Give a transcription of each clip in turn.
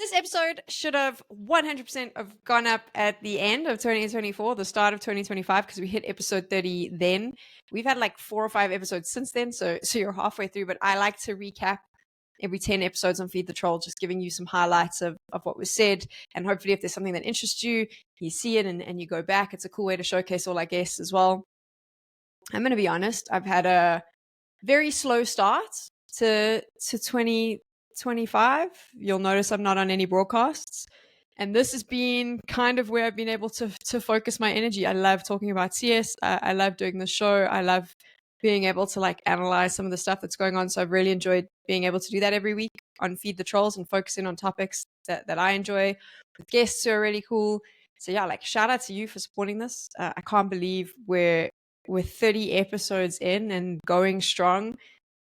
This episode should have 100% have gone up at the end of 2024, the start of 2025, because we hit episode 30 then. We've had like 4 or 5 episodes since then, so you're halfway through, but I like to recap every 10 episodes on Feed the Troll, just giving you some highlights of what was said, and hopefully if there's something that interests you, you see it and you go back. It's a cool way to showcase all our guests as well. I'm going to be honest, I've had a very slow start to 2025. You'll notice I'm not on any broadcasts. And this has been kind of where I've been able to focus my energy. I love talking about CS. I love doing the show. I love being able to like analyze some of the stuff that's going on. So I've really enjoyed being able to do that every week on Feed the Trolls and focusing on topics that I enjoy with guests who are really cool. So yeah, like shout out to you for supporting this. I can't believe we're 30 episodes in and going strong.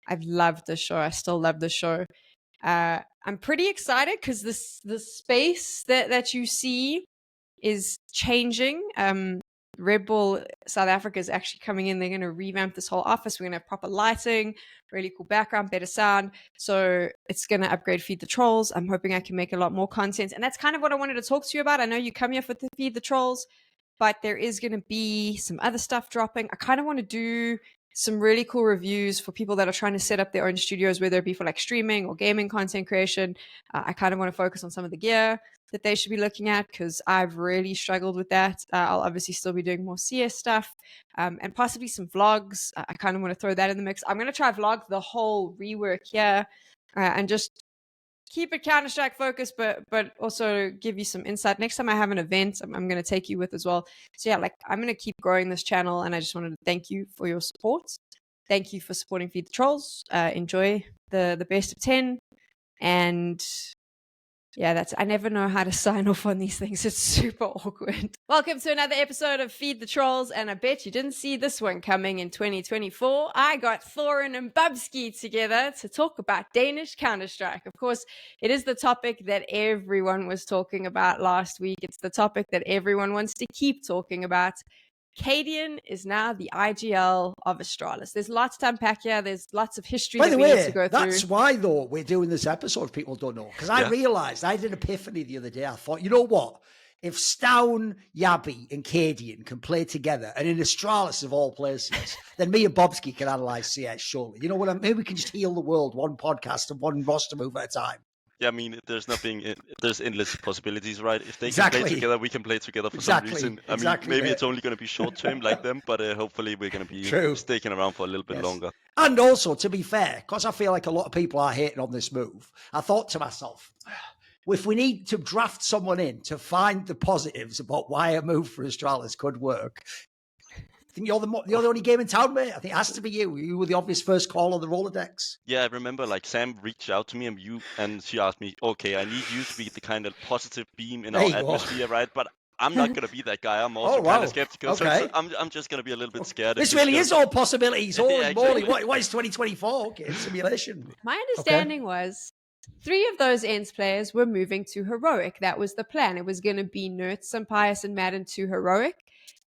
I've loved the show. I still love the show. I'm pretty excited because the space that you see is changing. Red Bull South Africa is actually coming in. They're going to revamp this whole office. We're going to have proper lighting, really cool background, better sound. So it's going to upgrade Feed the Trolls. I'm hoping I can make a lot more content. And that's kind of what I wanted to talk to you about. I know you come here for the Feed the Trolls, but there is going to be some other stuff dropping. I kind of want to do some really cool reviews for people that are trying to set up their own studios, whether it be for like streaming or gaming content creation. I kind of want to focus on some of the gear that they should be looking at because I've really struggled with that. I'll obviously still be doing more CS stuff and possibly some vlogs. I kind of want to throw that in the mix. I'm going to try vlog the whole rework here and just keep it Counter-Strike focused, but also give you some insight. Next time I have an event, I'm going to take you with as well. So yeah, like I'm going to keep growing this channel, and I just wanted to thank you for your support. Thank you for supporting Feed the Trolls. Enjoy the best of 10, and yeah, I never know how to sign off on these things. It's super awkward. Welcome to another episode of Feed the Trolls, and I bet you didn't see this one coming in 2024. I got Thorin and Bubzkji together to talk about Danish Counter-Strike. Of course, it is the topic that everyone was talking about last week. It's the topic that everyone wants to keep talking about. Cadian is now the IGL of Astralis. There's lots to unpack here. There's lots of history that we need to go through. That's why, though, we're doing this episode, if people don't know. Because I realised, I had an epiphany the other day. I thought, you know what? If Stown, Yabby and Cadian can play together, and in Astralis of all places, then me and Bubzkji can analyse CS, surely. You know what I mean? Maybe we can just heal the world one podcast and one roster move at a time. Yeah, I mean, there's endless possibilities, right? If they can play together, we can play together for some reason. I mean, maybe it's only going to be short term like them, but hopefully we're going to be sticking around for a little bit longer. And also, to be fair, because I feel like a lot of people are hating on this move, I thought to myself, if we need to draft someone in to find the positives about why a move for Astralis could work, I think you're the only game in town, mate. I think it has to be you. You were the obvious first call on the Rolodex. Yeah, I remember like Sam reached out to me and she asked me, okay, I need you to be the kind of positive beam in our atmosphere, right? But I'm not going to be that guy. I'm also kind of skeptical. Okay. So I'm just going to be a little bit scared. This really is all possibilities. Holy moly. What is 2024? Okay, simulation. My understanding was 3 of those ENCE players were moving to Heroic. That was the plan. It was going to be Nerds, Pius, and Madden to Heroic.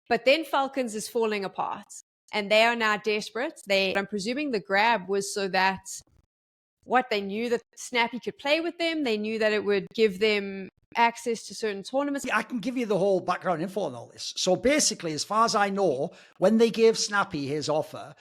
But then Falcons is falling apart, and they are now desperate. I'm presuming the grab was so that they knew that Snappy could play with them. They knew that it would give them access to certain tournaments. I can give you the whole background info on all this. So basically, as far as I know, when they gave Snappy his offer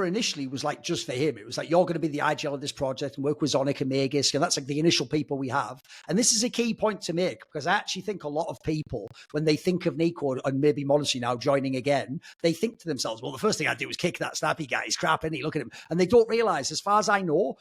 initially was like just for him. It was like, you're going to be the IGL of this project and work with Zonic and Magus. And that's like the initial people we have. And this is a key point to make because I actually think a lot of people, when they think of Nico and maybe Monty now joining again, they think to themselves, well, the first thing I'd do is kick that Snappy guy. He's crap, isn't he? Look at him. And they don't realize, as far as I know,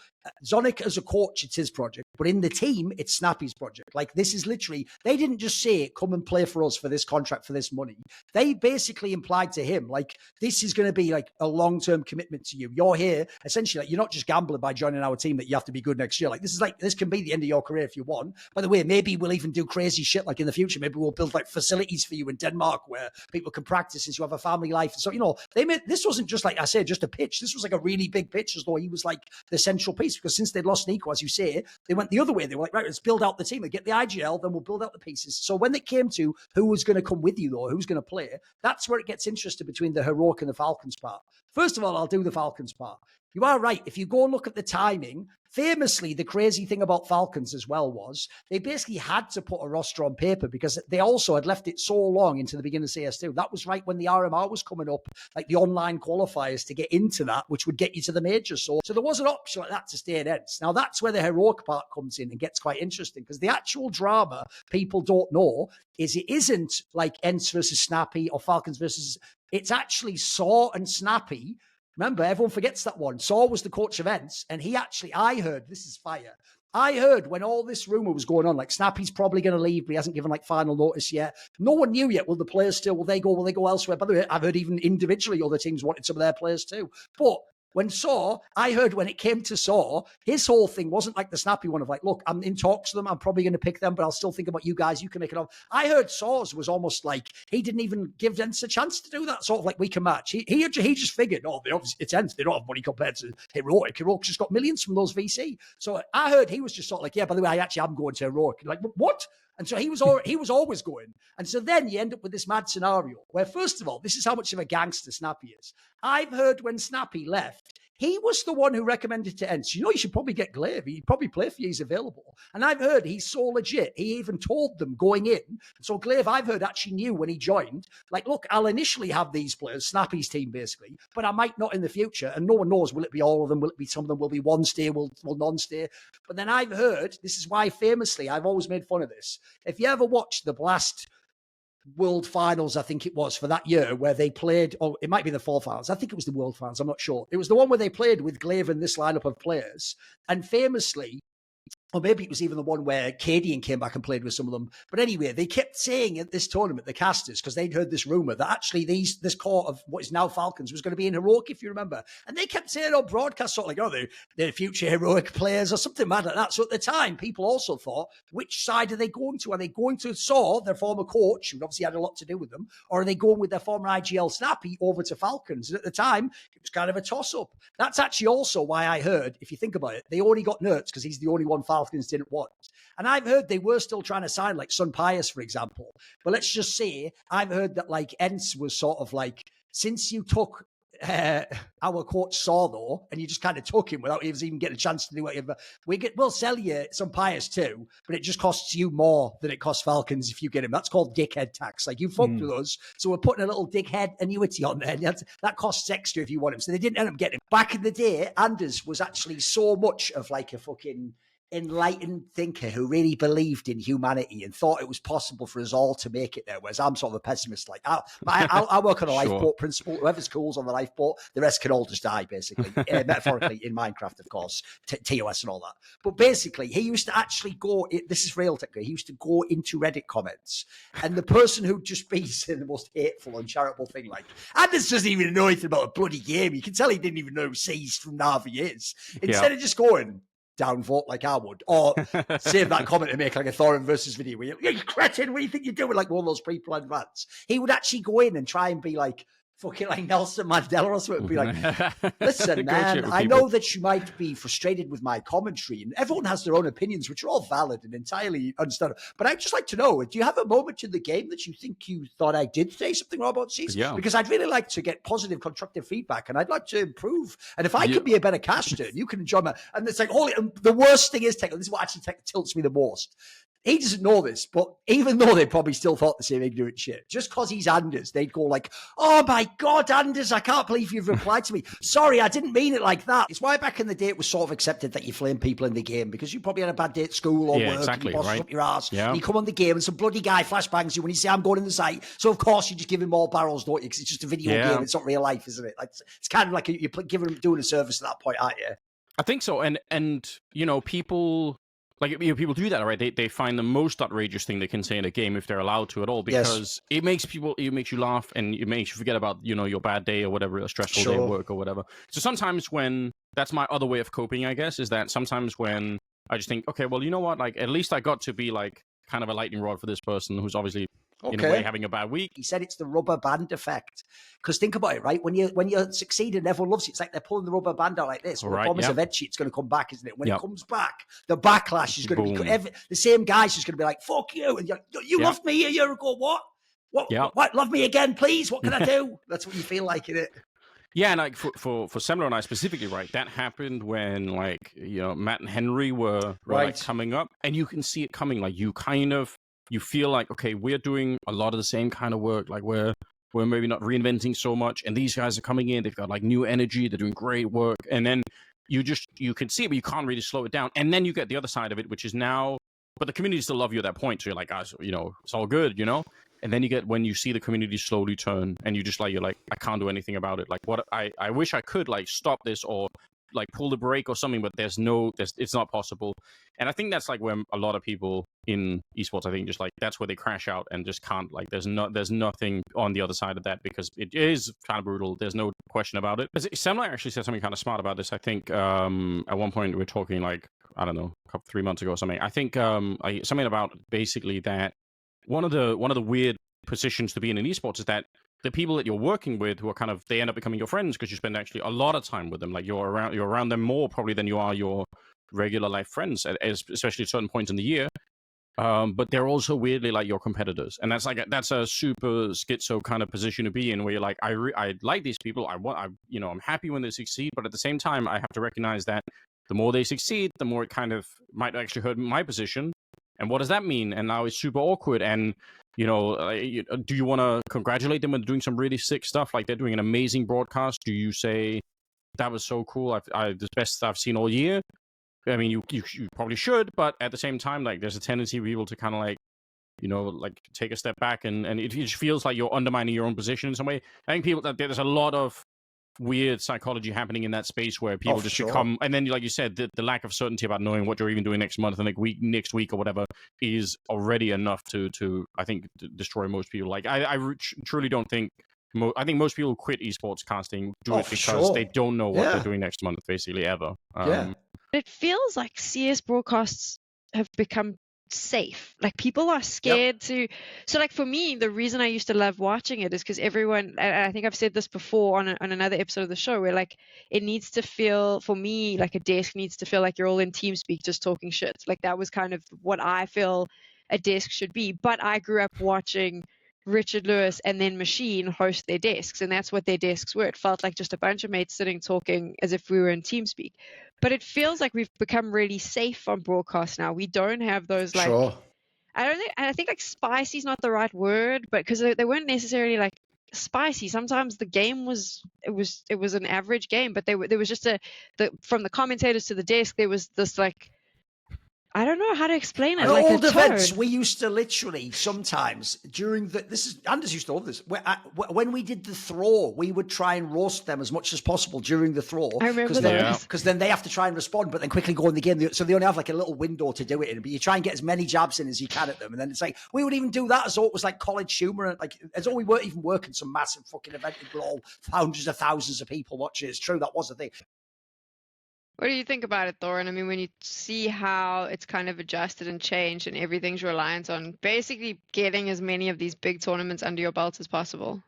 Zonic as a coach, it's his project. But in the team, it's Snappy's project. Like this is literally, they didn't just say, come and play for us for this contract, for this money. They basically implied to him, like, this is going to be like a long-term commitment to you. You're here, essentially, like, you're not just gambling by joining our team that you have to be good next year. Like, this can be the end of your career if you want. By the way, maybe we'll even do crazy shit like in the future. Maybe we'll build like facilities for you in Denmark where people can practice since you have a family life. So, you know, this wasn't just like I said, just a pitch. This was like a really big pitch as though he was like the central piece because since they'd lost Nico, as you say, they went the other way. They were like, right, let's build out the team and get the IGL, then we'll build out the pieces. So when it came to who was going to come with you, though, who's going to play, that's where it gets interesting between the Heroic and the Falcons part. First of all, I'll do the Falcons part. You are right. If you go and look at the timing, famously, the crazy thing about Falcons as well was they basically had to put a roster on paper because they also had left it so long into the beginning of CS2. That was right when the RMR was coming up, like the online qualifiers to get into that, which would get you to the majors. So there was an option like that to stay at ends. Now, that's where the heroic part comes in and gets quite interesting because the actual drama people don't know is it isn't like Ents versus Snappy or Falcons versus... It's actually Saw and Snappy. Remember, everyone forgets that one. Saw was the coach of Ents, and he actually, I heard, this is fire. I heard when all this rumor was going on, like Snappy's probably going to leave, but he hasn't given like final notice yet. No one knew yet. Will the players still, will they go elsewhere? By the way, I've heard even individually other teams wanted some of their players too. But when Saw, I heard when it came to Saw, his whole thing wasn't like the Snappy one of like, look, I'm in talks with them. I'm probably going to pick them, but I'll still think about you guys. You can make it up. I heard Saw's was almost like he didn't even give Ents a chance to do that sort of like we can match. He just figured, oh, it's Ents. They don't have money compared to Heroic. Heroic's just got millions from those VC. So I heard he was just sort of like, yeah, by the way, I actually am going to Heroic. Like, what? And so he was always going. And so then you end up with this mad scenario where, first of all, this is how much of a gangster Snappy is. I've heard when Snappy left, he was the one who recommended to Ents, you should probably get Glaive. He'd probably play for you. He's available. And I've heard he's so legit. He even told them going in. So Glaive, I've heard, actually knew when he joined, like, look, I'll initially have these players, Snappy's team, basically, but I might not in the future. And no one knows, will it be all of them? Will it be some of them? Will be one stay? Will non-stay? But then I've heard, this is why famously, I've always made fun of this. If you ever watched the Blast World Finals, I think it was, for that year where they played, or it might be the Fall Finals. I think it was the World Finals. I'm not sure. It was the one where they played with Glaive and this lineup of players. And famously, or maybe it was even the one where Cadian came back and played with some of them. But anyway, they kept saying at this tournament, the casters, because they'd heard this rumor that actually this core of what is now Falcons was going to be in Heroic, if you remember. And they kept saying on broadcast, sort of like, oh, they're future Heroic players or something mad like that. So at the time, people also thought, which side are they going to? Are they going to Saw, their former coach, who obviously had a lot to do with them, or are they going with their former IGL Snappy over to Falcons? And at the time, it was kind of a toss-up. That's actually also why I heard, if you think about it, they only got NEROcs because he's the only one Falcons didn't want. And I've heard they were still trying to sign like Sun Pius, for example. But let's just say I've heard that like Ents was sort of like, since you took our coach Saw though, and you just kind of took him without even getting a chance to do whatever. We'll sell you some Pius too, but it just costs you more than it costs Falcons if you get him. That's called dickhead tax. Like you fucked with us, so we're putting a little dickhead annuity on there. That costs extra if you want him. So they didn't end up getting him. Back in the day, Anders was actually so much of like a fucking enlightened thinker who really believed in humanity and thought it was possible for us all to make it there, whereas I'm sort of a pessimist. Like I work on a lifeboat principle. Whoever's cool's on the lifeboat, the rest can all just die, basically. Metaphorically, in Minecraft, of course, TOS and all that. But basically, he used to actually go, this is real technically, he used to go into Reddit comments, and the person who'd just be saying the most hateful, uncharitable thing, like, Anders doesn't even know anything about a bloody game. You can tell he didn't even know who Seized from Navi is. Instead of just going, downvote like I would, or save that comment and make like a Thorin versus video where you cretin, what do you think you're doing? Like one of those pre-planned rants. He would actually go in and try and be like fucking like Nelson Mandela or something. Be like, listen, man, I know that you might be frustrated with my commentary, and everyone has their own opinions, which are all valid and entirely understandable. But I'd just like to know, do you have a moment in the game that you think you thought I did say something wrong about Seas? Yeah. Because I'd really like to get positive, constructive feedback, and I'd like to improve. And if I could be a better caster, you can enjoy my. And it's like, holy. And the worst thing is, this is what actually tilts me the most. He doesn't know this, but even though they probably still thought the same ignorant shit, just because he's Anders, they'd go like, oh my God, Anders, I can't believe you've replied to me. Sorry, I didn't mean it like that. It's why back in the day it was sort of accepted that you flame people in the game because you probably had a bad day at school or work and you boss up your ass. Yeah. And you come on the game and some bloody guy flashbangs you when you say, I'm going in the site. So of course you just give him more barrels, don't you? Because it's just a video game. It's not real life, isn't it? Like, it's kind of like you're doing a service at that point, aren't you? I think so. And you know, people... Like, people do that, right? They find the most outrageous thing they can say in a game if they're allowed to at all, because it makes you laugh and it makes you forget about, you know, your bad day or whatever, a stressful day at work or whatever. So sometimes when, that's my other way of coping, I guess, is that sometimes when I just think, okay, well, you know what, like, at least I got to be like kind of a lightning rod for this person who's obviously in a way having a bad week. He said it's the rubber band effect. Because think about it, right? When you're succeeding, everyone loves it. It's like they're pulling the rubber band out like this. Well, the promise eventually it's going to come back, isn't it? When it comes back, the backlash is going to be the same guy's just going to be like, fuck you. And you're like, you loved me a year ago. What? What? Love me again, please. What can I do? That's what you feel like, isn't it? Yeah, and like for Semler and I specifically, right? That happened when like Matt and Henry were like coming up, and you can see it coming. Like you feel like, okay, we're doing a lot of the same kind of work. Like we're maybe not reinventing so much, and these guys are coming in. They've got like new energy. They're doing great work, and then you can see it, but you can't really slow it down. And then you get the other side of it, which is now, but the community still love you at that point. So you're like, guys, it's all good, And then you get when you see the community slowly turn, and you're like, I can't do anything about it. Like, what I wish I could like stop this or like pull the brake or something, but it's not possible. And I think that's like where a lot of people in esports, I think, just like that's where they crash out and just can't, like there's nothing on the other side of that, because it is kind of brutal. There's no question about it. But Semler actually said something kind of smart about this. I think at one point we were talking like, I don't know, 3 months ago or something. I think something about basically that one of the weird positions to be in esports is that the people that you're working with, who are kind of, they end up becoming your friends because you spend actually a lot of time with them. Like you're around them more probably than you are your regular life friends, especially at certain points in the year. But they're also weirdly like your competitors, and that's a super schizo kind of position to be in, where you're like, I like these people, I'm happy when they succeed, but at the same time, I have to recognize that the more they succeed, the more it kind of might actually hurt my position. And what does that mean? And now it's super awkward. And do you want to congratulate them on doing some really sick stuff? Like they're doing an amazing broadcast. Do you say that was so cool? The best I've seen all year. I mean, you probably should, but at the same time, like there's a tendency for people to kind of like, like take a step back, and it just feels like you're undermining your own position in some way. I think there's a lot of weird psychology happening in that space where people become, and then like you said, the lack of certainty about knowing what you're even doing next month and next week or whatever is already enough to I think destroy most people. Like I truly don't think I think most people who quit esports casting do it because they don't know what they're doing next month, basically, ever. It feels like CS broadcasts have become safe. Like people are scared to. So like for me, the reason I used to love watching it is because everyone, and I think I've said this before on another episode of the show, where like it needs to feel, for me, like a desk needs to feel like you're all in TeamSpeak just talking shit. Like that was kind of what I feel a desk should be. But I grew up watching Richard Lewis and then Machine host their desks, and that's what their desks were. It felt like just a bunch of mates sitting talking as if we were in TeamSpeak. But it feels like we've become really safe on broadcast now. We don't have those like I think like spicy is not the right word, but because they weren't necessarily like spicy. Sometimes the game was an average game, but there was just from the commentators to the desk, there was this like, I don't know how to explain it. At like old events, we used to literally sometimes during Anders used to love this. When we did the throw, we would try and roast them as much as possible during the throw. I remember that. Because then they have to try and respond, but then quickly go in the game. So they only have like a little window to do it in. But you try and get as many jabs in as you can at them. And then it's like, we would even do that as though it was like college humor. Like as though we weren't even working some massive fucking event with all hundreds of thousands of people watching. It's true, that was a thing. What do you think about it, Thorin? I mean, when you see how it's kind of adjusted and changed and everything's reliant on basically getting as many of these big tournaments under your belt as possible.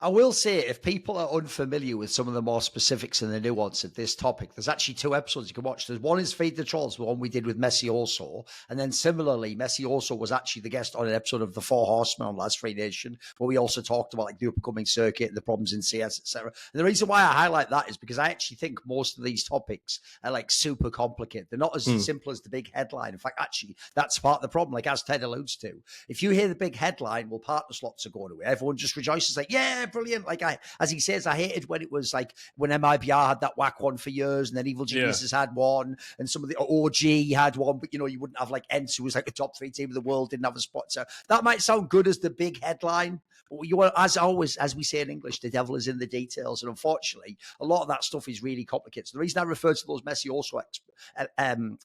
I will say, if people are unfamiliar with some of the more specifics and the nuance of this topic, there's actually 2 episodes you can watch. There's one is Feed the Trolls, the one we did with Messi also. And then similarly, Messi also was actually the guest on an episode of The Four Horsemen on Last Free Nation, where we also talked about like the upcoming circuit and the problems in CS, etc. And the reason why I highlight that is because I actually think most of these topics are like super complicated. They're not as simple as the big headline. In fact, actually, that's part of the problem, like as Ted alludes to. If you hear the big headline, well, partner slots are going away. Everyone just rejoices like, yeah, brilliant. Like as he says, I hated when it was like when MIBR had that whack one for years, and then Evil Geniuses had one, and some of the OG had one, but you wouldn't have like Ents, who was like a top 3 team of the world, didn't have a spot. So that might sound good as the big headline, but you want, as always, as we say in English, the devil is in the details, and unfortunately, a lot of that stuff is really complicated. So the reason I refer to those Messi also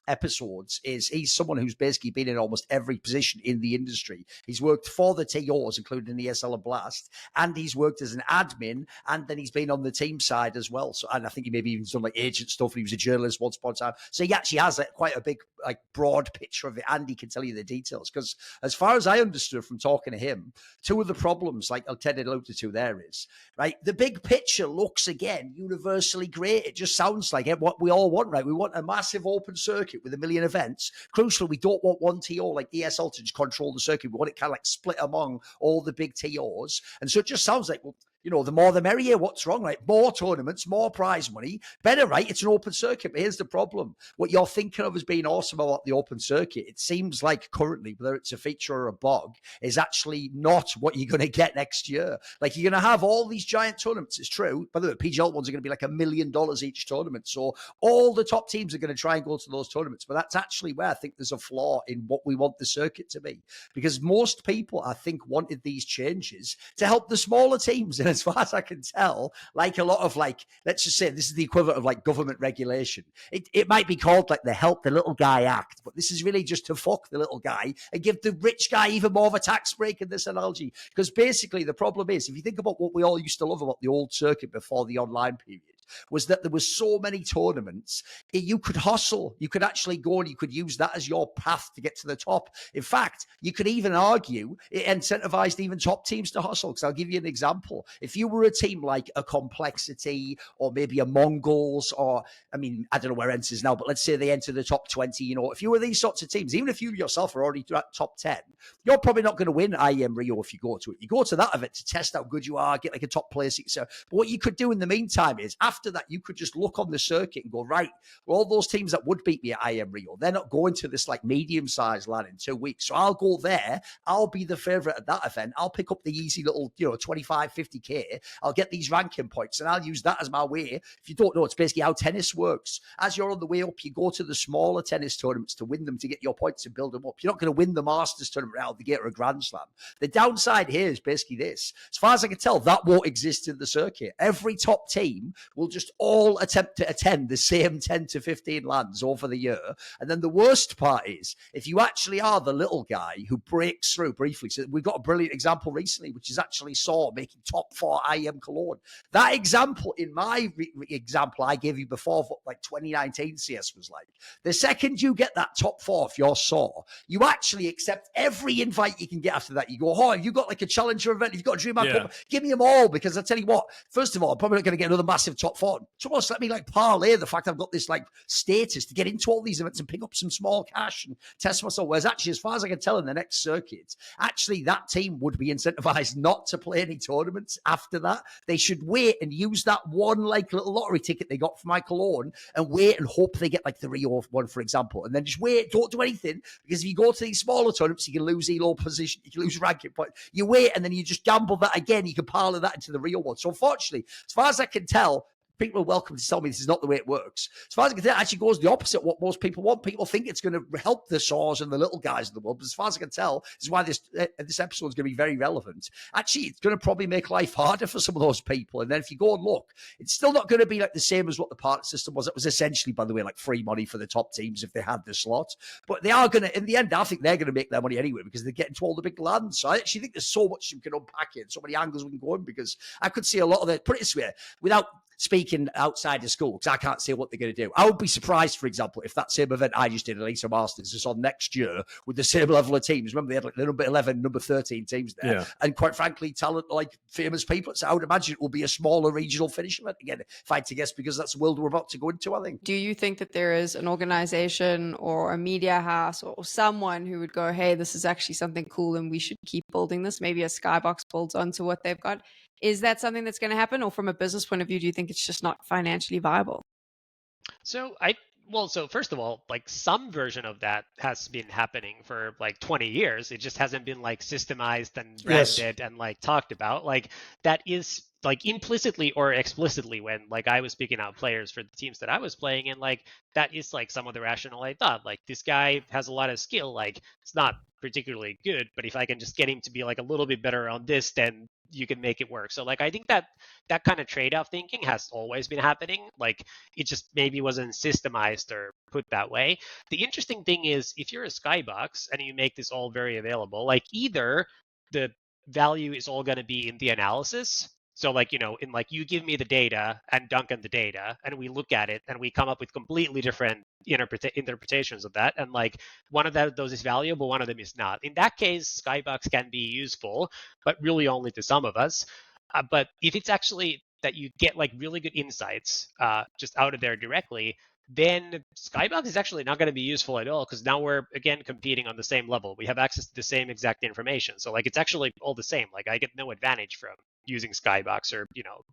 episodes is he's someone who's basically been in almost every position in the industry. He's worked for the TOs, including ESL and Blast, and he's worked as an admin, and then he's been on the team side as well. So, and I think he maybe even done like agent stuff. He was a journalist once upon a time. So he actually has quite a big, like, broad picture of it, and he can tell you the details. Because as far as I understood from talking to him, 2 of the problems, like Ted alluded to there, is right. The big picture looks again universally great. It just sounds like what we all want, right? We want a massive open circuit with 1 million events. Crucially, we don't want one TO like ESL to just control the circuit. We want it kind of like split among all the big TOs. And so it just sounds like, well, You know, the more the merrier. What's wrong? Right? More tournaments, more prize money. Better, right? It's an open circuit. But here's the problem. What you're thinking of as being awesome about the open circuit, it seems like currently, whether it's a feature or a bug, is actually not what you're going to get next year. Like, you're going to have all these giant tournaments. It's true. By the way, PGL ones are going to be like $1 million each tournament. So all the top teams are going to try and go to those tournaments. But that's actually where I think there's a flaw in what we want the circuit to be. Because most people, I think, wanted these changes to help the smaller teams. And as far as I can tell, like a lot of, like, let's just say this is the equivalent of like government regulation. It might be called like the Help the Little Guy Act, but this is really just to fuck the little guy and give the rich guy even more of a tax break in this analogy. Because basically the problem is, if you think about what we all used to love about the old circuit before the online period, was that there was so many tournaments, you could hustle. You could actually go and you could use that as your path to get to the top. In fact, you could even argue it incentivized even top teams to hustle. Because I'll give you an example. If you were a team like a Complexity or maybe a Mongols, or, I mean, I don't know where Ents is now, but let's say they enter the top 20, you know, if you were these sorts of teams, even if you yourself are already at top 10, you're probably not going to win IEM Rio if you go to it. You go to that event to test how good you are, get like a top place, etc. But what you could do in the meantime is, after that, you could just look on the circuit and go, right, well, all those teams that would beat me at IM Rio, they're not going to this like medium-sized LAN in 2 weeks. So I'll go there. I'll be the favorite at that event. I'll pick up the easy little, you know, 25, 50K. I'll get these ranking points and I'll use that as my way. If you don't know, it's basically how tennis works. As you're on the way up, you go to the smaller tennis tournaments to win them, to get your points and build them up. You're not going to win the Masters tournament out of the gate or a Grand Slam. The downside here is basically this. As far as I can tell, that won't exist in the circuit. Every top team will just all attempt to attend the same 10 to 15 lands over the year. And then the worst part is, if you actually are the little guy who breaks through briefly, so we've got a brilliant example recently, which is actually Saw making top 4 IM Cologne. That example, in my example I gave you before, what like 2019 CS was like, the second you get that top 4, if you're Saw, you actually accept every invite you can get after that. You go, oh, have you got like a challenger event? You've got a DreamHack Cup? Give me them all, because I tell you what, first of all, I'm probably not going to get another massive top 4. So almost let me like parlay the fact I've got this like status to get into all these events and pick up some small cash and test myself. Whereas actually, as far as I can tell in the next circuit, actually that team would be incentivized not to play any tournaments after that. They should wait and use that one like little lottery ticket they got from my Cologne and wait and hope they get like the Rio one, for example. And then just wait, don't do anything, because if you go to these smaller tournaments, you can lose elo position, you can lose ranking point. You wait and then you just gamble that again. You can parlay that into the Rio one. So unfortunately, as far as I can tell, people are welcome to tell me this is not the way it works. As far as I can tell, it actually goes the opposite of what most people want. People think it's going to help the Saws and the little guys in the world. But as far as I can tell, this is why this episode is going to be very relevant. Actually, it's going to probably make life harder for some of those people. And then if you go and look, it's still not going to be like the same as what the partner system was. It was essentially, by the way, like free money for the top teams if they had the slot. But they are going to, in the end, I think they're going to make their money anyway, because they're getting to all the big lands. So I actually think there's so much you can unpack it, so many angles we can go in, because I could see a lot of it, put it this way, without speaking outside of school, because I can't say what they're going to do. I would be surprised, for example, if that same event I just did, Elisa Masters, is on next year with the same level of teams. Remember, they had like the number 11, number 13 teams there. Yeah. And quite frankly, talent like famous people. So I would imagine it will be a smaller regional finish event again, if I had to guess, because that's the world we're about to go into, I think. Do you think that there is an organization or a media house or someone who would go, hey, this is actually something cool and we should keep building this? Maybe a Skybox builds onto what they've got. Is that something that's going to happen? Or from a business point of view, do you think it's just not financially viable? So first of all, like some version of that has been happening for like 20 years. It just hasn't been like systemized and branded and like talked about. Like that is like implicitly or explicitly, when like I was picking out players for the teams that I was playing, and like that is like some of the rationale I thought. Like this guy has a lot of skill. Like it's not particularly good, but if I can just get him to be like a little bit better on this, then you can make it work. So like I think that kind of trade-off thinking has always been happening. Like it just maybe wasn't systemized or put that way. The interesting thing is, if you're a Skybox and you make this all very available, like either the value is all going to be in the analysis. So like, you know, in like you give me the data and Duncan the data, and we look at it and we come up with completely different interpretations of that. And like one of those is valuable, one of them is not. In that case, Skybox can be useful, but really only to some of us. But if it's actually that you get like really good insights just out of there directly, then Skybox is actually not going to be useful at all, because now we're, again, competing on the same level. We have access to the same exact information. So like it's actually all the same. Like I get no advantage from using Skybox or,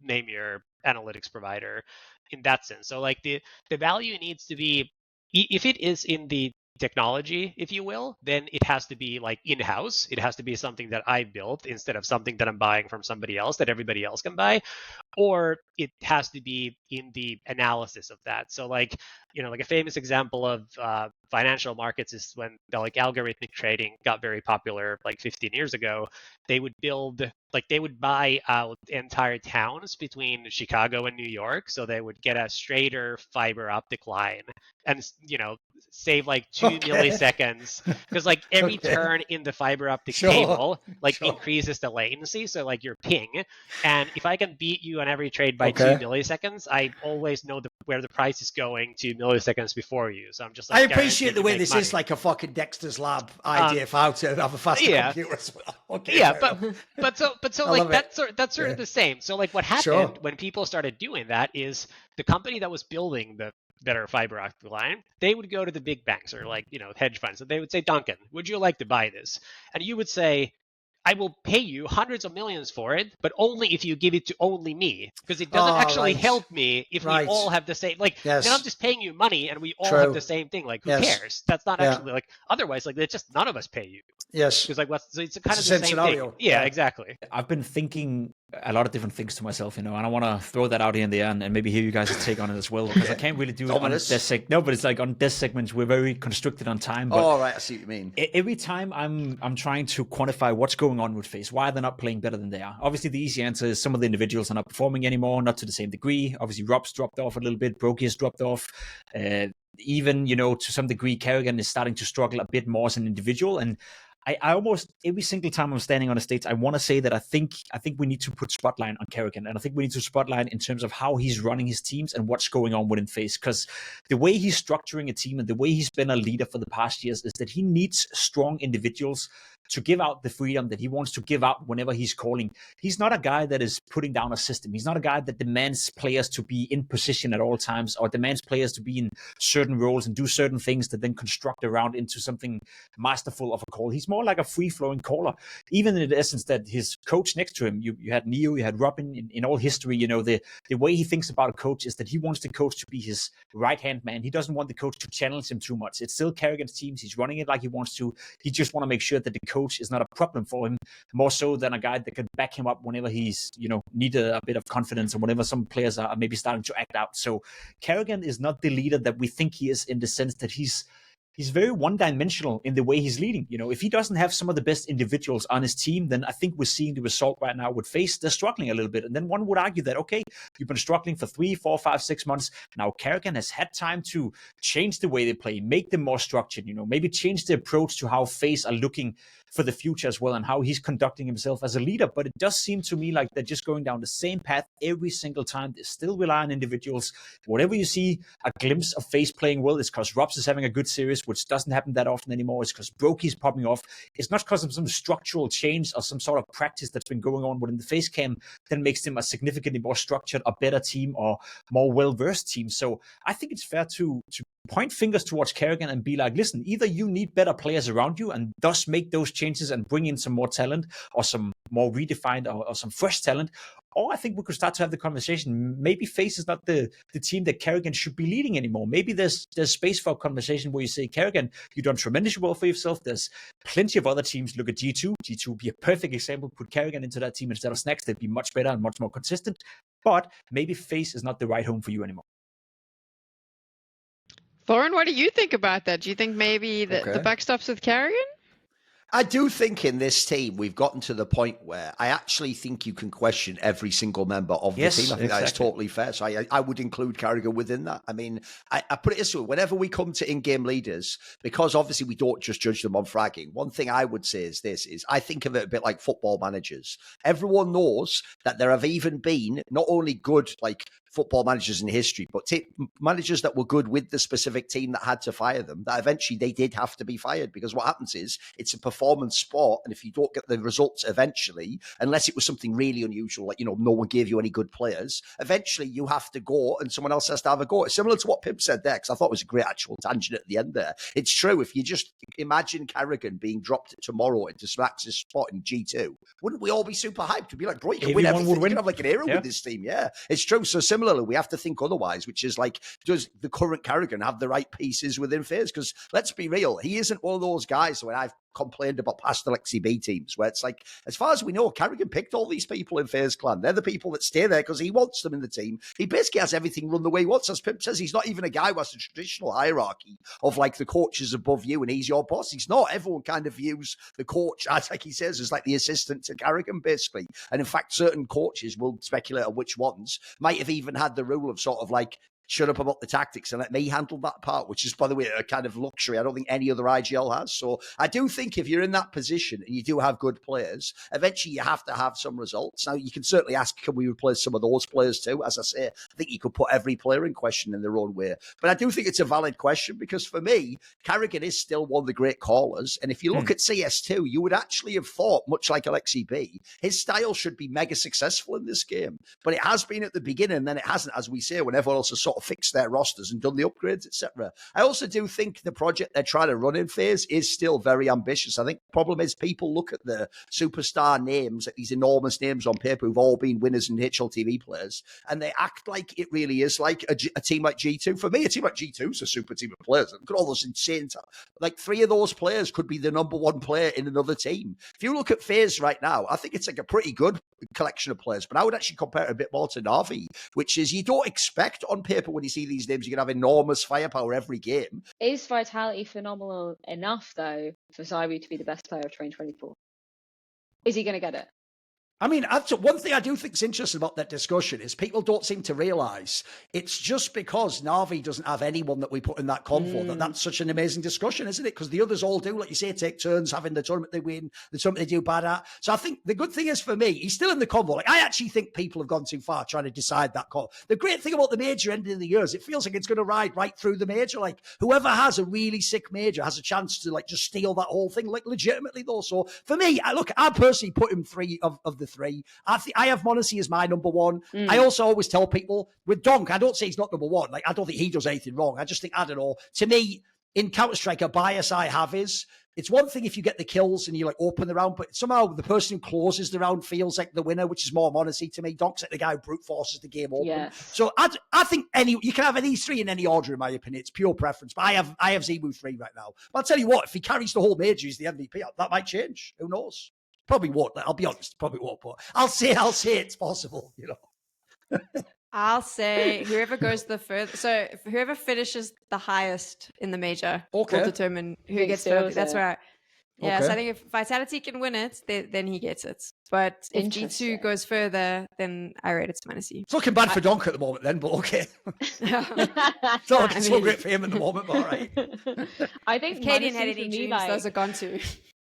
name your analytics provider in that sense. So like the value needs to be, if it is in the technology, if you will, then it has to be like in-house. It has to be something that I built instead of something that I'm buying from somebody else that everybody else can buy, or it has to be in the analysis of that. So like, like a famous example of financial markets is when like algorithmic trading got very popular like 15 years ago. They would buy out entire towns between Chicago and New York, so they would get a straighter fiber optic line and save like 2 milliseconds, because like every turn in the fiber optic cable increases the latency, so like your ping. And if I can beat you on every trade by 2 milliseconds, I always know where the price is going 2 milliseconds before you. So I'm just like, I appreciate the way this is like a fucking Dexter's Lab idea for how to have a faster computer as well. Okay, yeah, but so like that's sort of the same. So like what happened when people started doing that is the company that was building the better fiber optic line, they would go to the big banks or like, hedge funds, and they would say, Duncan, would you like to buy this? And you would say, I will pay you hundreds of millions for it, but only if you give it to only me, because it doesn't actually help me if we all have the same, like, then I'm just paying you money and we all have the same thing. Like, who cares? That's not actually like, otherwise, like, it's just none of us pay you. Yes. Because like, it's kind of the same scenario. Thing. Yeah, exactly. I've been thinking a lot of different things to myself, and I want to throw that out here in the end and maybe hear you guys' take on it as well, because I can't really do it on this no, but it's like on this segment we're very constricted on time. But right, I see what you mean. Every time I'm trying to quantify what's going on with FaZe, why they're not playing better than they are. Obviously the easy answer is some of the individuals are not performing anymore, not to the same degree. Obviously Rob's dropped off a little bit, Bubzkji has dropped off, even to some degree karrigan is starting to struggle a bit more as an individual. And I almost every single time I'm standing on a stage, I want to say that I think we need to put spotlight on karrigan, and I think we need to spotlight in terms of how he's running his teams and what's going on within FaZe. Because the way he's structuring a team and the way he's been a leader for the past years is that he needs strong individuals to give out the freedom that he wants to give out whenever he's calling. He's not a guy that is putting down a system. He's not a guy that demands players to be in position at all times or demands players to be in certain roles and do certain things that then construct around into something masterful of a call. He's more like a free-flowing caller. Even in the essence that his coach next to him, you had Neo, you had Robin, in all history, the way he thinks about a coach is that he wants the coach to be his right-hand man. He doesn't want the coach to challenge him too much. It's still karrigan's teams. He's running it like he wants to. He just want to make sure that the coach is not a problem for him, more so than a guy that can back him up whenever he's, need a bit of confidence, or whenever some players are maybe starting to act out. So karrigan is not the leader that we think he is, in the sense that he's very one-dimensional in the way he's leading. If he doesn't have some of the best individuals on his team, then I think we're seeing the result right now with FaZe. They're struggling a little bit. And then one would argue that, okay, you've been struggling for 3, 4, 5, 6 months. Now karrigan has had time to change the way they play, make them more structured, maybe change the approach to how FaZe are looking for the future as well, and how he's conducting himself as a leader. But it does seem to me like they're just going down the same path every single time. They still rely on individuals. Whatever you see a glimpse of FaZe playing well, it's because Robs is having a good series, which doesn't happen that often anymore. It's because Bubzkji's popping off. It's not because of some structural change or some sort of practice that's been going on within the FaZe camp that makes them a significantly more structured, a better team, or more well-versed team. So I think it's fair to point fingers towards karrigan and be like, listen, either you need better players around you and thus make those changes and bring in some more talent or some more redefined or some fresh talent, or I think we could start to have the conversation. Maybe FaZe is not the team that karrigan should be leading anymore. Maybe there's space for a conversation where you say, karrigan, you've done tremendously well for yourself. There's plenty of other teams. Look at G2. G2 would be a perfect example. Put karrigan into that team instead of Snacks. They'd be much better and much more consistent. But maybe FaZe is not the right home for you anymore. Thorin, what do you think about that? Do you think maybe the buck stops with karrigan? I do think in this team, we've gotten to the point where I actually think you can question every single member of the team. I think that is totally fair. So I would include karrigan within that. I mean, I put it this way. Whenever we come to in-game leaders, because obviously we don't just judge them on fragging, one thing I would say is this, is I think of it a bit like football managers. Everyone knows that there have even been not only good, like, football managers in history, but managers that were good with the specific team that had to fire them, that eventually they did have to be fired, because what happens is it's a performance sport. And if you don't get the results eventually, unless it was something really unusual, like, no one gave you any good players, eventually you have to go and someone else has to have a go. It's similar to what Pip said there, because I thought it was a great actual tangent at the end there. It's true. If you just imagine karrigan being dropped tomorrow into Smax's spot in G2, wouldn't we all be super hyped? We'd be like, bro, you can win everything. You can have like an hero with this team. Yeah, it's true. So similarly, we have to think otherwise, which is like, does the current karrigan have the right pieces within FaZe? Because let's be real, he isn't one of those guys when I've complained about past LXCB teams where it's like, as far as we know, karrigan picked all these people in FaZe clan. They're the people that stay there because he wants them in the team. He basically has everything run the way he wants. As Pimp says, he's not even a guy who has a traditional hierarchy of like the coach is above you and he's your boss. He's not. Everyone kind of views the coach, as like he says, as like the assistant to karrigan basically. And in fact, certain coaches will speculate on which ones might have even had the rule of sort of like, shut up about the tactics and let me handle that part, which is, by the way, a kind of luxury I don't think any other IGL has. So I do think if you're in that position and you do have good players, eventually you have to have some results. Now, you can certainly ask, can we replace some of those players too? As I say, I think you could put every player in question in their own way. But I do think it's a valid question, because for me, karrigan is still one of the great callers. And if you look at CS2, you would actually have thought, much like LXCB, his style should be mega successful in this game. But it has been at the beginning, and then it hasn't, as we say, when everyone else has sort of fixed their rosters and done the upgrades, etc. I also do think the project they're trying to run in FaZe is still very ambitious. I think the problem is people look at the superstar names, like these enormous names on paper who've all been winners and HLTV players, and they act like it really is like a team like G2. For me, a team like G2 is a super team of players. Look at all those insane, like 3 of those players could be the number 1 player in another team. If you look at FaZe right now, I think it's like a pretty good collection of players, but I would actually compare it a bit more to Na'Vi, which is you don't expect on paper when you see these names, you can have enormous firepower every game. Is Vitality phenomenal enough, though, for Zyrie to be the best player of 2024? Is he going to get it? I mean, one thing I do think is interesting about that discussion is people don't seem to realise it's just because Na'Vi doesn't have anyone that we put in that convo that's such an amazing discussion, isn't it? Because the others all do, like you say, take turns having the tournament they win, the tournament they do bad at. So I think the good thing is for me, he's still in the convo. Like, I actually think people have gone too far trying to decide that call. The great thing about the major ending of the year is it feels like it's going to ride right through the major. Like, whoever has a really sick major has a chance to like just steal that whole thing, like legitimately though. So for me, I personally put him 3 of the 3. I have m0NESY as my number 1. I also always tell people with Donk, I don't say he's not number 1. Like, I don't think he does anything wrong. I just think, I don't know. To me, in Counter-Strike, a bias I have is, it's one thing if you get the kills and you like open the round, but somehow the person who closes the round feels like the winner, which is more m0NESY to me. Donk's like the guy who brute forces the game open. Yes. So I think you can have these 3 in any order, in my opinion. It's pure preference. But I have ZywOo 3 right now. But I'll tell you what, if he carries the whole major, he's the MVP. That might change. Who knows? Probably won't. I'll be honest. Probably won't. But I'll say it's possible. You know. I'll say whoever goes the furthest. So whoever finishes the highest in the major will determine who gets further. That's right. Yeah. So I think if Vitality can win it, then he gets it. But if G2 goes further, then I rate it to m0NESY. It's looking bad for Donk at the moment, then. But okay. It's not looking so great for him at the moment. But all right. I think Cadian had any dreams, those are gone too.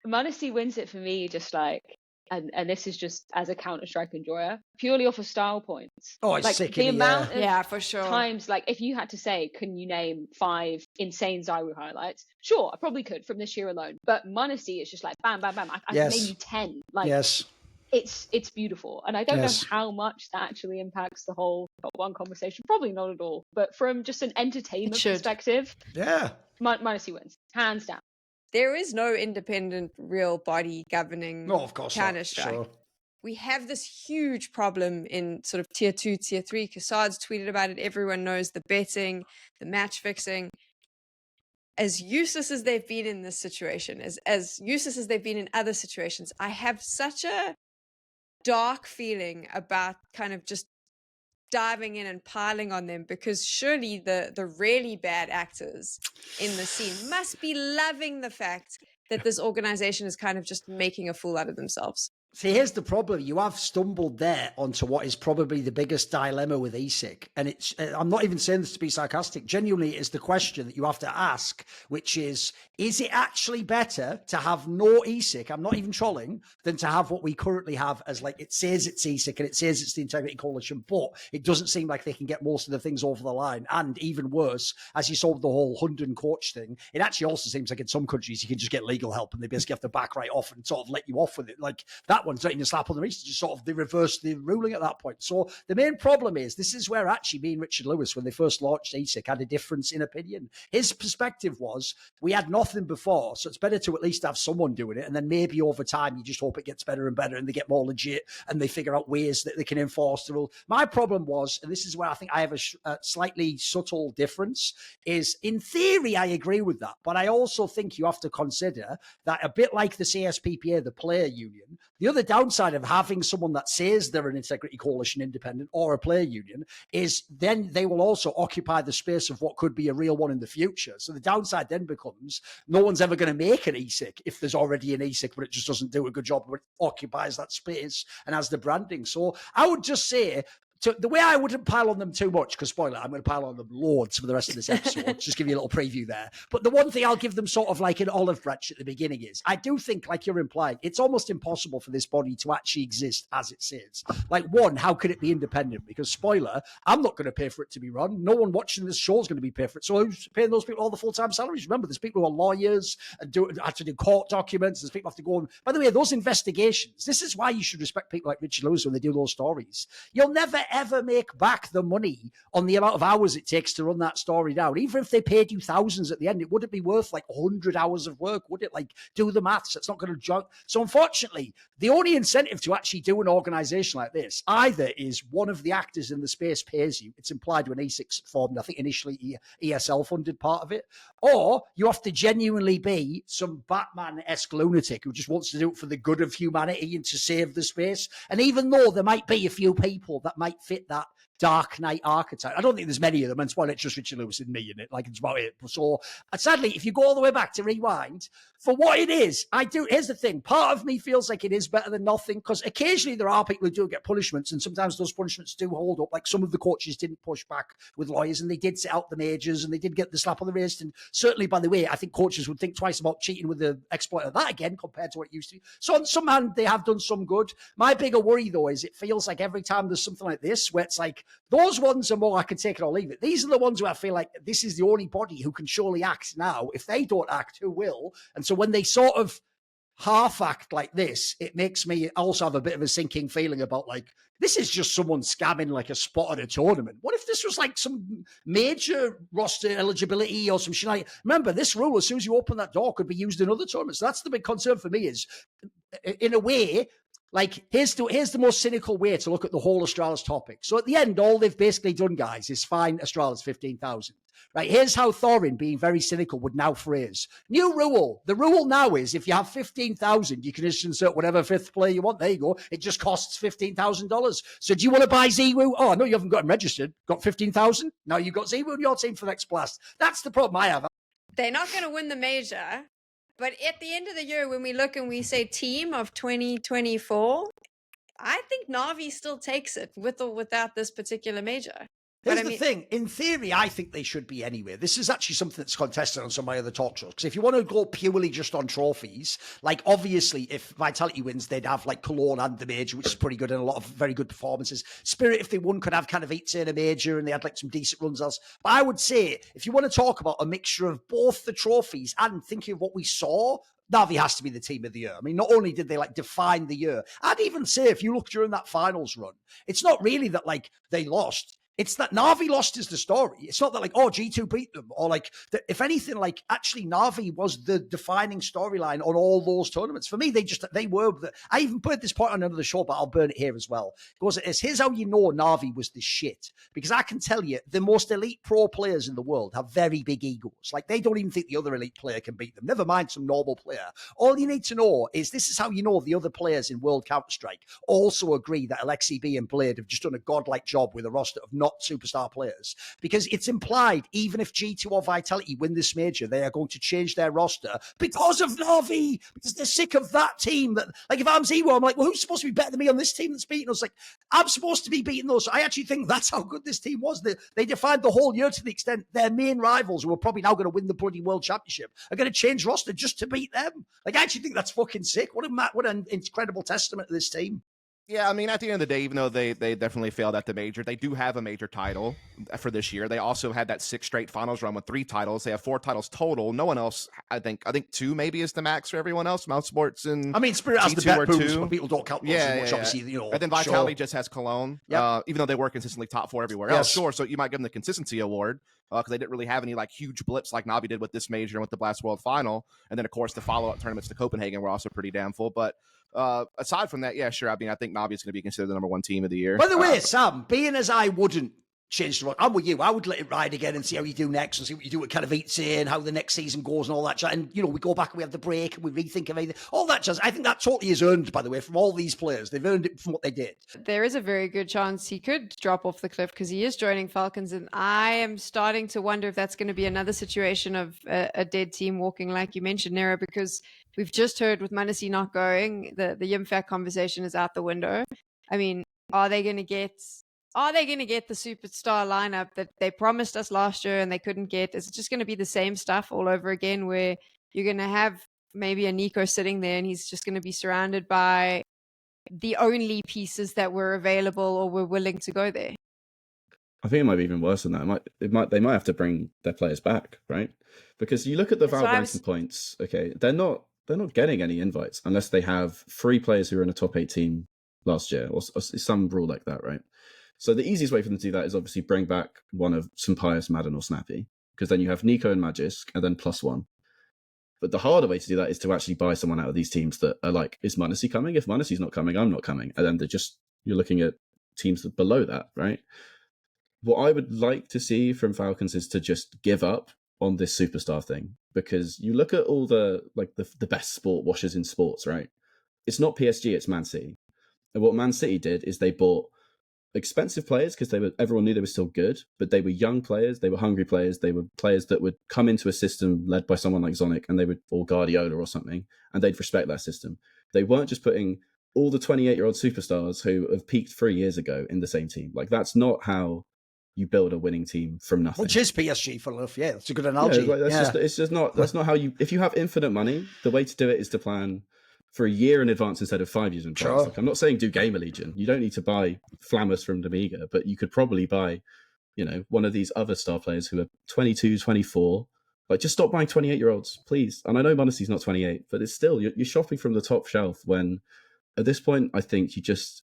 m0NESY wins it for me, just like, and this is just as a Counter-Strike enjoyer, purely off of style points. Oh, it's like sick. The amount of for sure. times, like, if you had to say, can you name 5 insane ZywOo highlights? Sure, I probably could from this year alone. But m0NESY is just like bam, bam, bam. I can name you 10. Like, it's beautiful, and I don't know how much that actually impacts the whole top 1 conversation. Probably not at all. But from just an entertainment perspective, m0NESY wins hands down. There is no independent real body governing Counter-Strike. Sure. We have this huge problem in sort of tier 2, tier 3. Kassad's tweeted about it. Everyone knows the betting, the match fixing. As useless as they've been in this situation, as useless as they've been in other situations, I have such a dark feeling about kind of just diving in and piling on them, because surely the really bad actors in the scene must be loving the fact that this organization is kind of just making a fool out of themselves. See, here's the problem. You have stumbled there onto what is probably the biggest dilemma with ESIC. And I'm not even saying this to be sarcastic. Genuinely, it's the question that you have to ask, which is it actually better to have no ESIC, I'm not even trolling, than to have what we currently have as like, it says it's ESIC and it says it's the Integrity Coalition, but it doesn't seem like they can get most of the things over the line. And even worse, as you saw with the whole Hunden coach thing, it actually also seems like in some countries you can just get legal help and they basically have to back right off and sort of let you off with it. Like that one's not even a slap on the wrist, just sort of they reverse the ruling at that point. So the main problem is this is where actually me and Richard Lewis, when they first launched ESIC, had a difference in opinion. His perspective was we had nothing before, so it's better to at least have someone doing it, and then maybe over time you just hope it gets better and better and they get more legit and they figure out ways that they can enforce the rule. My problem was, and this is where I think I have a slightly subtle difference, is in theory I agree with that, but I also think you have to consider that a bit like the CSPPA, the player union, the other downside of having someone that says they're an Integrity Coalition independent or a player union is then they will also occupy the space of what could be a real one in the future. So the downside then becomes no one's ever going to make an ESIC if there's already an ESIC, but it just doesn't do a good job, but it occupies that space and has the branding. So I would just say, the way I wouldn't pile on them too much, because spoiler, I'm going to pile on them loads for the rest of this episode, just give you a little preview there. But the one thing I'll give them sort of like an olive branch at the beginning is, I do think, like you're implying, it's almost impossible for this body to actually exist as it sits. Like, one, how could it be independent? Because spoiler, I'm not going to pay for it to be run. No one watching this show is going to be paid for it. So who's paying those people all the full-time salaries? Remember, there's people who are lawyers and have to do court documents. There's people who have to go on. By the way, those investigations, this is why you should respect people like Richard Lewis when they do those stories. You'll never, ever make back the money on the amount of hours it takes to run that story down. Even if they paid you thousands at the end, it wouldn't be worth like 100 hours of work, would it? Like, do the maths. It's not going to jump. So unfortunately, the only incentive to actually do an organization like this either is one of the actors in the space pays you. It's implied when ESIC formed, I think initially ESL funded part of it. Or you have to genuinely be some Batman-esque lunatic who just wants to do it for the good of humanity and to save the space. And even though there might be a few people that might fit that Dark Knight archetype, I don't think there's many of them, and it's just Richard Lewis and me in it. Like, it's about it. So sadly, if you go all the way back to rewind, for what it is, here's the thing. Part of me feels like it is better than nothing, because occasionally there are people who do get punishments, and sometimes those punishments do hold up. Like, some of the coaches didn't push back with lawyers, and they did sit out the majors, and they did get the slap on the wrist. And certainly, by the way, I think coaches would think twice about cheating with the exploit of that again compared to what it used to be. So on some hand, they have done some good. My bigger worry, though, is it feels like every time there's something like this, where it's like, those ones are more I can take it or leave it. These are the ones where I feel like this is the only body who can surely act now. If they don't act, who will? And so when they sort of half act like this, it makes me also have a bit of a sinking feeling about like, this is just someone scamming like a spot at a tournament. What if this was like some major roster eligibility or some shit like, remember, this rule, as soon as you open that door, could be used in other tournaments. So that's the big concern for me is, in a way, like, here's the most cynical way to look at the whole Astralis topic. So at the end, all they've basically done, guys, is fine Astralis 15,000. Right? Here's how Thorin, being very cynical, would now phrase. New rule. The rule now is if you have 15,000, you can just insert whatever fifth player you want. There you go. It just costs $15,000. So do you want to buy Ziwu? Oh, no, you haven't got him registered. Got 15,000? Now you've got Ziwu in your team for next blast. That's the problem I have. They're not going to win the major. But at the end of the year, when we look and we say team of 2024, I think Na'Vi still takes it with or without this particular major. Here's the thing. In theory, I think they should be anyway. This is actually something that's contested on some of my other talk shows. Because if you want to go purely just on trophies, like obviously if Vitality wins, they'd have like Cologne and the major, which is pretty good and a lot of very good performances. Spirit, if they won, could have kind of 8 in a major and they had like some decent runs else. But I would say, if you want to talk about a mixture of both the trophies and thinking of what we saw, Na'Vi has to be the team of the year. I mean, not only did they like define the year, I'd even say if you look during that finals run, it's not really that like they lost. It's that Na'Vi lost is the story. It's not that like, oh, G2 beat them or like, if anything, like actually Na'Vi was the defining storyline on all those tournaments. For me, they were, I even put this point on another show, but I'll burn it here as well. Because here's how you know Na'Vi was the shit. Because I can tell you, the most elite pro players in the world have very big egos. Like they don't even think the other elite player can beat them. Never mind some normal player. All you need to know is this is how you know the other players in World Counter-Strike also agree that Alexi B and Blade have just done a godlike job with a roster of not superstar players, because it's implied even if G2 or Vitality win this major, they are going to change their roster because of Na'Vi, because they're sick of that team. That, like, if I'm Zero, I'm like, well, who's supposed to be better than me on this team that's beating us? Like, I'm supposed to be beating those. So I actually think that's how good this team was. They defined the whole year to the extent their main rivals, who are probably now going to win the bloody World Championship, are going to change roster just to beat them. Like, I actually think that's fucking sick. What an incredible testament to this team. Yeah, I mean, at the end of the day, even though they definitely failed at the major, they do have a major title for this year. They also had that 6 straight finals run with 3 titles. They have 4 titles total. No one else, I think 2 maybe is the max for everyone else. Mousesports and I mean, Spirit has the bet pools, but people don't count those yeah, much. Obviously, you know. And then Vitality just has Cologne, even though they were consistently top 4 everywhere else. Sure, so you might give them the consistency award because they didn't really have any like huge blips like Na'Vi did with this major and with the Blast World Final. And then, of course, the follow-up tournaments to Copenhagen were also pretty damn full. But aside from that, yeah, sure. I mean, I think Na'Vi is going to be considered the #1 team of the year. By the way, Sam, being as I wouldn't change the rock, I'm with you. I would let it ride again and see how you do next and see what you do at kind of 8C and how the next season goes and all that chat. And, you know, we go back and we have the break and we rethink of everything. All that jazz. I think that totally is earned, by the way, from all these players. They've earned it from what they did. There is a very good chance he could drop off the cliff because he is joining Falcons. And I am starting to wonder if that's going to be another situation of a dead team walking, like you mentioned, Nero, because we've just heard with m0NESY not going, the Yimfact conversation is out the window. I mean, are they going to get the superstar lineup that they promised us last year and they couldn't get? Is it just going to be the same stuff all over again where you're going to have maybe a Nico sitting there and he's just going to be surrounded by the only pieces that were available or were willing to go there? I think it might be even worse than that. They might have to bring their players back, right? Because you look at the Valve ranking points, okay, they're not getting any invites unless they have 3 players who were in a top 8 team last year or some rule like that, right? So the easiest way for them to do that is obviously bring back one of Spiers, Madden, or Snappy, because then you have Nico and Magisk, and then +1. But the harder way to do that is to actually buy someone out of these teams that are like, is m0NESY coming? If m0NESY's not coming, I'm not coming. And then you're looking at teams that below that, right? What I would like to see from Falcons is to just give up on this superstar thing, because you look at all the best sport washers in sports, right? It's not PSG, it's Man City. And what Man City did is they bought expensive players because everyone knew they were still good, but they were young players, they were hungry players, they were players that would come into a system led by someone like Zonic or Guardiola or something, and they'd respect that system. They weren't just putting all the 28-year-old superstars who have peaked 3 years ago in the same team. Like, that's not how you build a winning team from nothing. Which is PSG for enough, yeah. That's a good analogy. Yeah, that's not how you. If you have infinite money, the way to do it is to plan for a year in advance instead of 5 years in advance. Sure. Like, I'm not saying do Gamer Legion. You don't need to buy Flammers from Amiga, but you could probably buy, one of these other star players who are 22, 24. Like, just stop buying 28-year-olds, please. And I know m0NESY's not 28, but it's still, you're shopping from the top shelf when, at this point, I think you just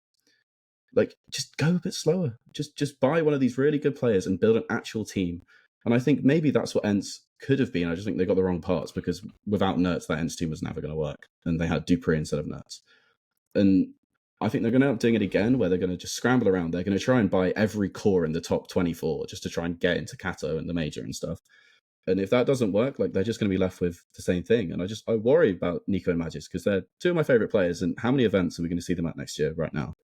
go a bit slower. Just buy one of these really good players and build an actual team. And I think maybe that's what ENCE could have been. I just think they got the wrong parts, because without Nerds, that ENCE team was never going to work. And they had Dupree instead of Nerds. And I think they're going to end up doing it again, where they're going to just scramble around. They're going to try and buy every core in the top 24 just to try and get into Kato and the major and stuff. And if that doesn't work, they're just going to be left with the same thing. And I worry about Nico and Magisk, because they're 2 of my favorite players. And how many events are we going to see them at next year right now?